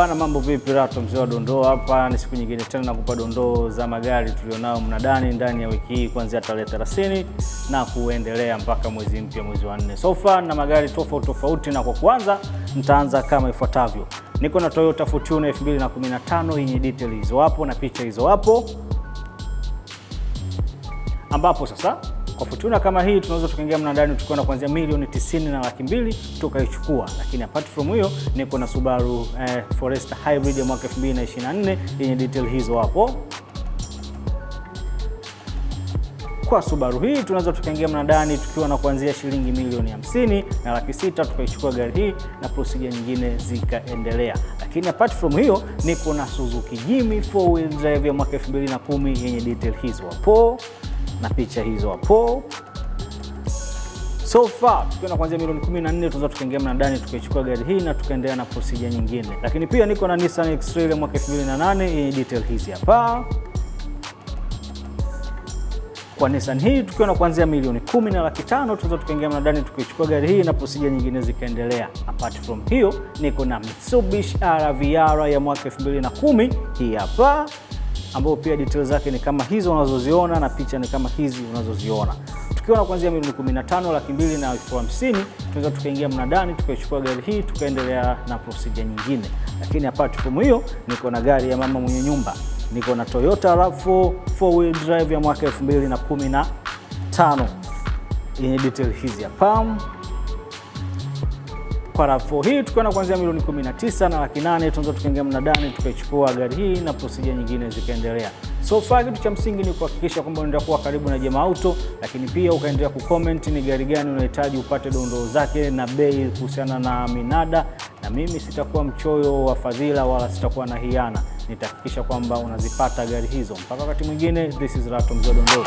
Bana, mambo vipi? Rato mzee wa dondoo hapa. Ni siku nyingine tena nakupa dondoo za magari tulionao mnadani ndani ya wiki hii kuanzia tarehe 30 na kuendelea mpaka mwezi mpya, mwezi wa 4. So far na magari tofauti, na kwa kwanza nitaanza kama ifuatavyo. Niko na Toyota Fortuner 2015 yenye detail hizo hapo na picha hizo hapo, ambapo sasa kwa Fortuner kama hii tunaweza tukaingia mnadani tukiwa na kuanzia milioni 90 na laki mbili tukaichukua. Lakini apart from hiyo niko na Subaru Forester Hybrid ya mwaka 2024 yenye detail hizo hapo. Kwa Subaru hii tunaweza tukaingia mnadani tukiwa na kuanzia shilingi milioni 50 na laki sita tukaichukua gari hii na procedure nyingine zikaendelea. Lakini apart from hiyo niko na Suzuki Jimny 4-wheel drive ya mwaka 2010 yenye detail hizo hapo na picha hizo hapo. So far tukiwa na kuanzia milioni 14 tunaweza tukaingia mnadani tukaichukua gari hii na tukaendelea na procedure nyingine. Lakini pia niko na Nissan X-Trail mwaka 2008 yenye detail hizi hapa. Kwa Nissan hii tukiwa na kuanzia milioni 10 na laki tano tunaweza tukaingia mnadani tukaichukua gari hii na procedure nyingine zikaendelea. Apart from hiyo niko na Mitsubishi RVR ya mwaka 2010 hii hapa, ambao pia details zake ni kama hizo unazoziona na picha ni kama hizi unazoziona. Tukiwa na kuanzia milioni 15 laki mbili na elfu 50 tunaweza tukaingia mnadani tukaichukua gari hii tukaendelea na procedure nyingine. Lakini apart from hiyo niko na gari ya mama mwenye nyumba. Niko na Toyota RAV4 4-wheel drive ya mwaka 2015 yenye detail hizi hapa. Kwa RAV4 hii tukiwa na kuanzia milioni 19 na laki 8 tunaweza tukaingia mnadani tukaichukua gari hii na procedure nyingine zikaendelea. So far kitu cha msingi ni kuhakikisha kwamba unaendelea kuwa karibu na Jema Auto, lakini pia ukaendelea kucomment ni gari gani unahitaji upate dondoo zake na bei kuhusiana na minada, na mimi sitakuwa mchoyo wa fadhila wala sitakuwa na hiana. Nitahakikisha kwamba unazipata gari hizo. Mpaka wakati mwingine, this is Rato mzee wa dondoo.